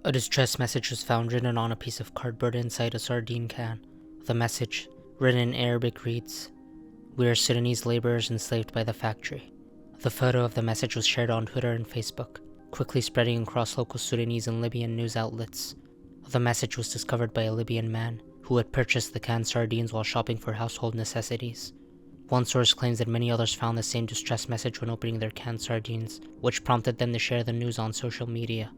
A distress message was found written on a piece of cardboard inside a sardine can. The message, written in Arabic, reads, "We are Sudanese laborers enslaved by the factory." The photo of the message was shared on Twitter and Facebook, quickly spreading across local Sudanese and Libyan news outlets. The message was discovered by a Libyan man who had purchased the canned sardines while shopping for household necessities. One source claims that many others found the same distress message when opening their canned sardines, which prompted them to share the news on social media.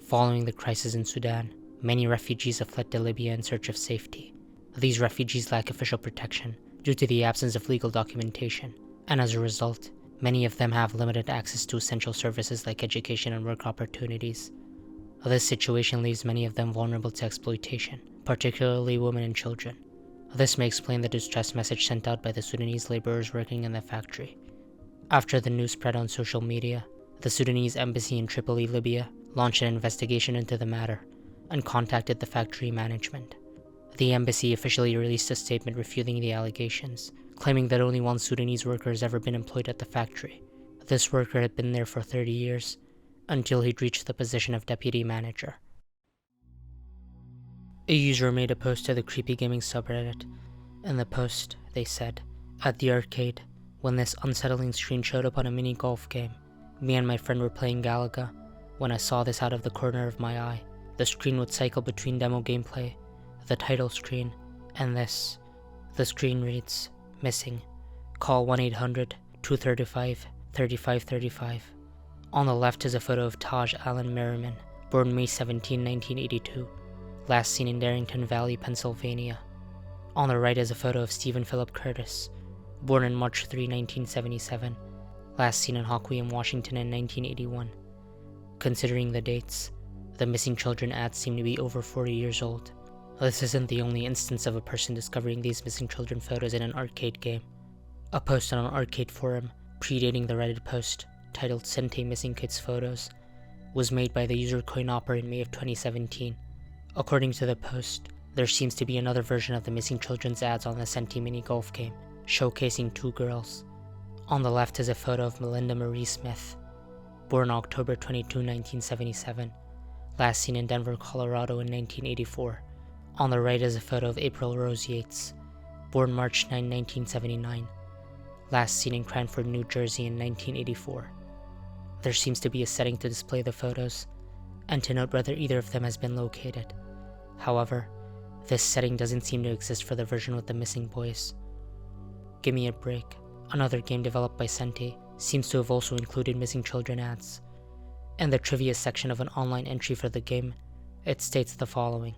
Following the crisis in Sudan, many refugees have fled to Libya in search of safety. These refugees lack official protection due to the absence of legal documentation, and as a result, many of them have limited access to essential services like education and work opportunities. This situation leaves many of them vulnerable to exploitation, particularly women and children. This may explain the distress message sent out by the Sudanese laborers working in the factory. After the news spread on social media, the Sudanese embassy in Tripoli, Libya, launched an investigation into the matter and contacted the factory management. The embassy officially released a statement refuting the allegations, claiming that only one Sudanese worker has ever been employed at the factory. This worker had been there for 30 years, until he'd reached the position of deputy manager. A user made a post to the Creepy Gaming subreddit. In the post, they said, "At the arcade, when this unsettling screen showed up on a mini golf game, me and my friend were playing Galaga. When I saw this out of the corner of my eye, the screen would cycle between demo gameplay, the title screen, and this. The screen reads, 'Missing. Call 1-800-235-3535. On the left is a photo of Taj Allen Merriman, born May 17, 1982, last seen in Darrington Valley, Pennsylvania. On the right is a photo of Stephen Philip Curtis, born on March 3, 1977, last seen in Hockweyum, Washington in 1981. Considering the dates, the missing children ads seem to be over 40 years old. This isn't the only instance of a person discovering these missing children photos in an arcade game. A post on an arcade forum, predating the Reddit post, titled Sente Missing Kids Photos, was made by the user CoinOpper in May of 2017. According to the post, there seems to be another version of the missing children's ads on the Sente mini golf game, showcasing two girls. On the left is a photo of Melinda Marie Smith, born October 22, 1977, last seen in Denver, Colorado in 1984. On the right is a photo of April Rose Yates, born March 9, 1979, last seen in Cranford, New Jersey in 1984. There seems to be a setting to display the photos, and to note whether either of them has been located. However, this setting doesn't seem to exist for the version with the missing boys. Gimme a Break, another game developed by Sente, seems to have also included missing children ads. In the trivia section of an online entry for the game, it states the following.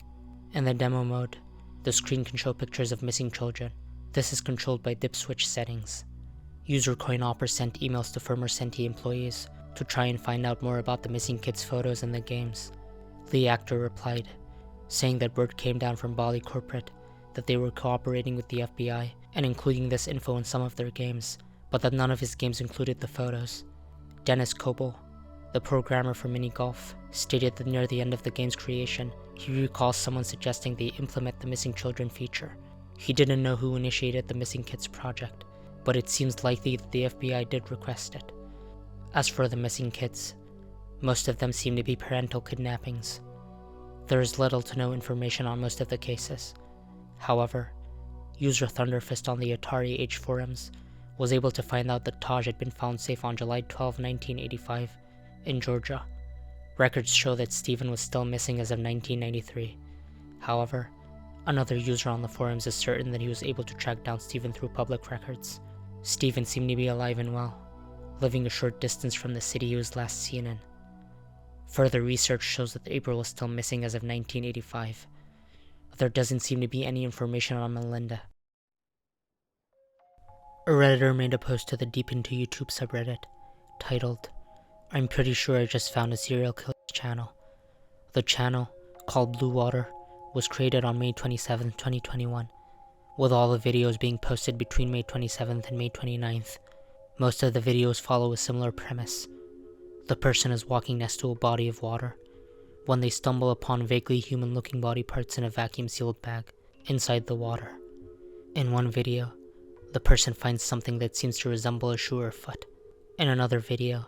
In the demo mode, the screen can show pictures of missing children. This is controlled by dip switch settings. User CoinOpper sent emails to former Sente employees to try and find out more about the missing kids' photos in the games. The actor replied, saying that word came down from Bali corporate that they were cooperating with the FBI and including this info in some of their games, but that none of his games included the photos. Dennis Coble, the programmer for Mini Golf, stated that near the end of the game's creation, he recalls someone suggesting they implement the missing children feature. He didn't know who initiated the missing kids project, but it seems likely that the FBI did request it. As for the missing kids, most of them seem to be parental kidnappings. There is little to no information on most of the cases. However, user Thunderfist on the Atari Age forums was able to find out that Taj had been found safe on July 12, 1985, in Georgia. Records show that Stephen was still missing as of 1993. However, another user on the forums is certain that he was able to track down Stephen through public records. Stephen seemed to be alive and well, living a short distance from the city he was last seen in. Further research shows that April was still missing as of 1985. There doesn't seem to be any information on Melinda. A Redditor made a post to the Deep Into YouTube subreddit, titled, "I'm pretty sure I just found a serial killer's channel." The channel, called Blue Water, was created on May 27, 2021, with all the videos being posted between May 27th and May 29th. Most of the videos follow a similar premise. The person is walking next to a body of water when they stumble upon vaguely human-looking body parts in a vacuum-sealed bag inside the water. In one video, the person finds something that seems to resemble a shoe or foot. In another video,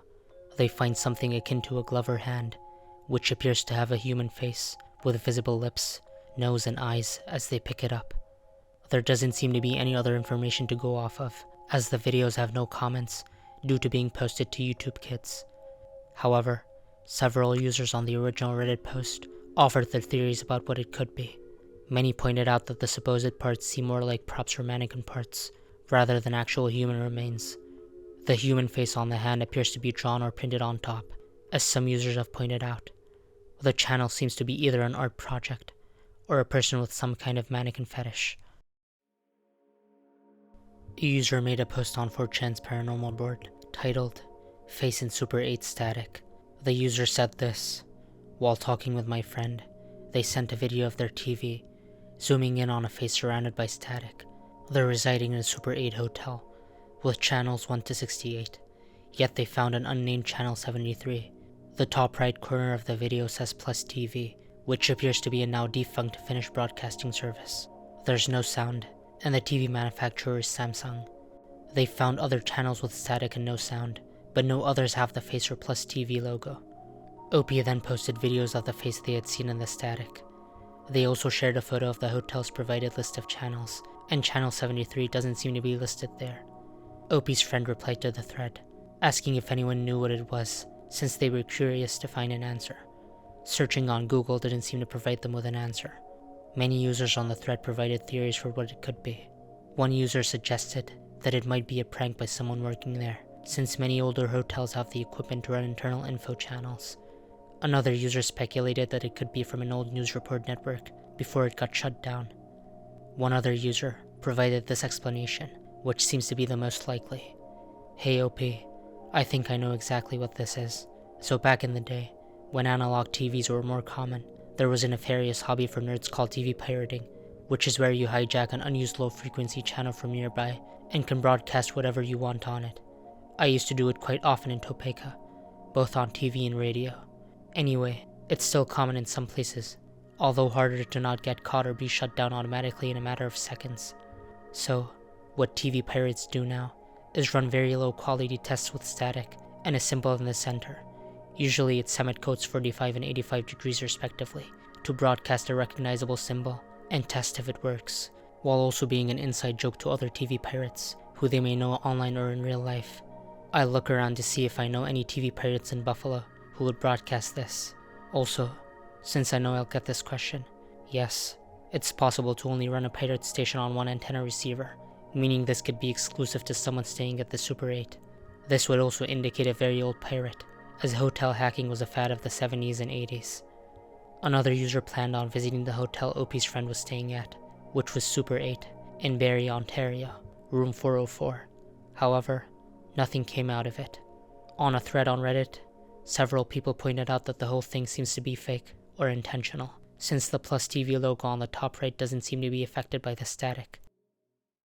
they find something akin to a glove or hand, which appears to have a human face with visible lips, nose, and eyes as they pick it up. There doesn't seem to be any other information to go off of, as the videos have no comments due to being posted to YouTube Kids. However, several users on the original Reddit post offered their theories about what it could be. Many pointed out that the supposed parts seem more like props or mannequin parts, rather than actual human remains. The human face on the hand appears to be drawn or printed on top, as some users have pointed out. The channel seems to be either an art project, or a person with some kind of mannequin fetish. A user made a post on 4chan's paranormal board, titled, "Face in Super 8 Static." The user said this: "While talking with my friend, they sent a video of their TV, zooming in on a face surrounded by static. They're residing in a Super 8 hotel, with channels 1 to 68, yet they found an unnamed channel 73. The top right corner of the video says Plus TV, which appears to be a now defunct Finnish broadcasting service. There's no sound, and the TV manufacturer is Samsung. They found other channels with static and no sound, but no others have the face or Plus TV logo." Opie then posted videos of the face they had seen in the static. They also shared a photo of the hotel's provided list of channels, and channel 73 doesn't seem to be listed there. Opie's friend replied to the thread, asking if anyone knew what it was, since they were curious to find an answer. Searching on Google didn't seem to provide them with an answer. Many users on the thread provided theories for what it could be. One user suggested that it might be a prank by someone working there, since many older hotels have the equipment to run internal info channels. Another user speculated that it could be from an old news report network before it got shut down. One other user provided this explanation, which seems to be the most likely. "Hey OP, I think I know exactly what this is. So back in the day, when analog TVs were more common, there was a nefarious hobby for nerds called TV pirating, which is where you hijack an unused low-frequency channel from nearby and can broadcast whatever you want on it. I used to do it quite often in Topeka, both on TV and radio. Anyway, it's still common in some places, although harder to not get caught or be shut down automatically in a matter of seconds. So, what TV pirates do now is run very low-quality tests with static and a symbol in the center. Usually it's set at codes 45 and 85 degrees respectively, to broadcast a recognizable symbol and test if it works, while also being an inside joke to other TV pirates, who they may know online or in real life. I look around to see if I know any TV pirates in Buffalo who would broadcast this. Also, since I know I'll get this question, yes, it's possible to only run a pirate station on one antenna receiver, meaning this could be exclusive to someone staying at the Super 8. This would also indicate a very old pirate, as hotel hacking was a fad of the 70s and 80s. Another user planned on visiting the hotel Opie's friend was staying at, which was Super 8, in Barrie, Ontario, room 404. However, nothing came out of it. On a thread on Reddit, several people pointed out that the whole thing seems to be fake or intentional, since the Plus TV logo on the top right doesn't seem to be affected by the static.